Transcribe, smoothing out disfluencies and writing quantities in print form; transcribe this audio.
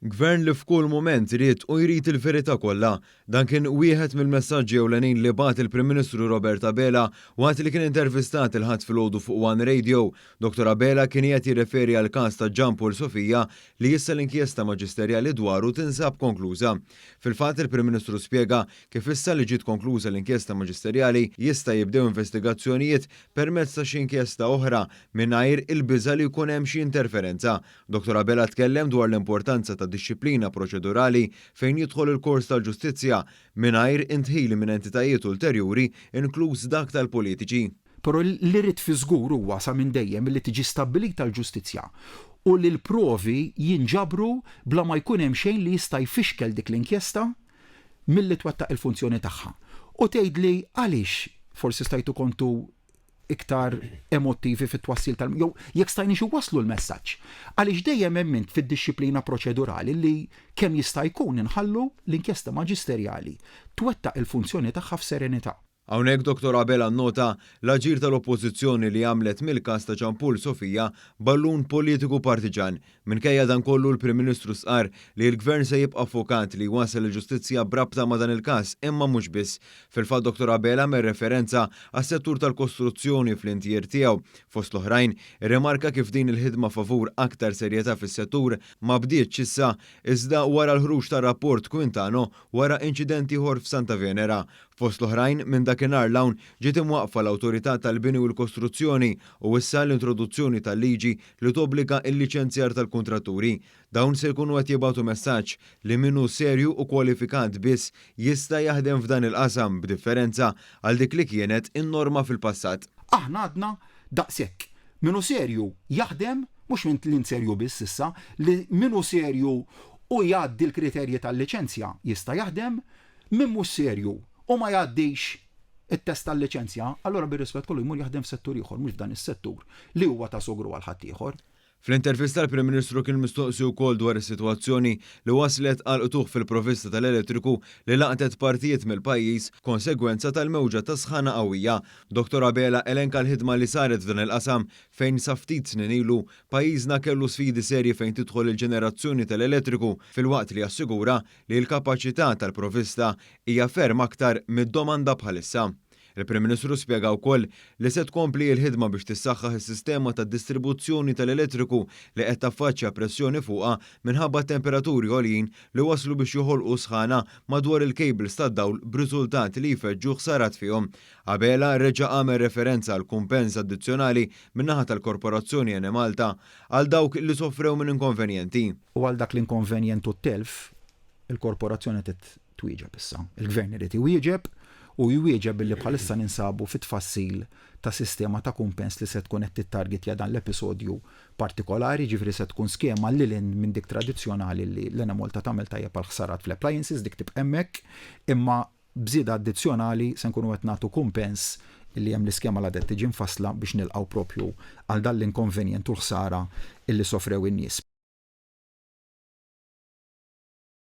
Gvern li f'kull mument irid u jrid il-verità kollha. Dan kien wieħed mill-messaġġi ewlenin li bagħat il-Prim Ministru Robert Abela waqt li kien intervistat il-ħadd filgħodu fuq One Radio. Dr. Abela kien qed jirreferi għal każ ta' Gian Paul Sofija li issa l-inkjesta maġisterjali dwaru tinsab konkluża. Fil-fatt il-Prim Ministru spjega kif issa li ġiet konkluża l-inkjesta maġisterjali jista' jibdew investigazzjonijiet permezz ta' xi inkjesta oħra mingħajr il-biża' li jkun hemm xi interferenza. Dr. Abela tkellem dwar l-importanza ta' disċiplina proċedurali fejn jidħol il-kors tal-ġustizzja mingħajr intħili minn entitajiet ulterjuri inkluż dak tal-politiċi. Però li rrid fi żgur huwa sa minn dejjem li tiġi stabbilita l-ġustizzja u li l-provi jinġabru bla ma jkun hemm xejn li jista' jfixkel dik l-inkjesta milli twettaq il-funzjoni tagħha. U tgħidli għaliex forsi stajtu kontu iktar emottivi fit-twassil jew jekk stajniex iwasslu l-messaġġ. Għaliex dejjem hemmint fid-disċiplina proċedurali li kemm jista' jkun inħallu l-inkjesta maġisterjali twettaq il-funzjoni tagħha f'serenità. Hawnhekk Dr. Abela nnota l-aġir tal-oppożizzjoni li għamlet mill-każ ta' Gian Paul Sofija ballun politiku partiġan. Minkejja dan kollu l-Prim Ministru sqar li l-Gvern se jibqa' fokat li wasal il-ġustizzja brabta ma' dan il-każ imma mhux biss. Fil-fatt Dr. Abela mer referenza għas-settur tal-kostruzzjoni fl-intjier tiegħu. Fost l-oħrajn irrimarka kif din il-ħidma favur aktar serjetà fis-settur ma bdietx issa iżda wara l-ħruġ tar-rapport Quintano wara inċidenti ieħor f'Santa Venera. Fost l-oħrajn minn dakinhar l-hawn ġiet imwaqqfa l-Awtorità tal-Bini u l-Kostruzzjoni u issa l-introduzzjoni tal-liġi li tobbliga l-liċenzjar tal-kuntratturi. Dawn se jkunu qed jibgħatu messaġġ li minnu serju u kwalifikat biss jista' jaħdem f'dan il-qasam b'differenza għal dik li kienet in-norma fil-passat. Aħna għadna daqshekk minnu serju jaħdem mhux minn l-inserju biss issa li minnu serju u jgħaddi l-kriterji tal-liċenzja jista' jaħdem minn mhux serju u ma jgħaddix it-test tal-liċenzja, allora bir-rispett kollu jmur jaħdem f'settur ieħor mhux f'dan is-settur li huwa ta' sogru għal ħadd ieħor. Fl-intervista l-Prim Ministru kien mistoqsi wkoll dwar is-sitwazzjoni li waslet għal qtuħ fil-provvista tal-elettriku li laqtet partijiet mill-pajjiż konsegwenza tal-mewġa ta' sħana qawwija. Dr. Abela elenka l-ħidma li saret f'dan il-qasam fejn sa ftit snin ilu pajjiżna kellu sfidi serji fejn tidħol il-ġenerazzjoni tal-elettriku fil-waqt li assigura li l-kapaċità tal-provvista hija ferm aktar mid-domanda bħalissa. Il-Prim Ministru spjega wkoll li se tkompli l-ħidma biex tissaħħaħ is-sistema tad-distribuzzjoni tal-elettriku li qed taffaċċja pressjoni fuqha minħabba temperaturi għoljin li waslu biex joħolqu sħana madwar il-cables tad-dawl b'riżultati li jfeġġu ħsarat fihom. Abela reġa' għamel referenza għal kumpens addizzjonali min-naħa tal-Korporazzjoni Eni Malta għal dawk li sofrew minn inkonvenjenti. U għal dak l-inkonvenjent u t-telf, il-korporazzjoni twieġeb issa. Il-Gvern irid iwieġeb u jwieġeb billi bħalissa ninsabu fit-tfassil ta' sistema ta' kumpens li se tkun qed tittargetja dan l-episodju partikolari, ġifri se tkun skema lilin minn dik tradizzjonali li l-Eni Malta tagħmel tajjeb għal ħsarat fl-appliances dik tibqa' hemmhekk, imma bżieda addizzjonali se nkunu qed nagħtu kumpens illi hemm l-iskema l għadet tiġi mfassla biex nilqgħu propju għal dan l-inkonvenjent u l-ħsara illi sofrew in-nies.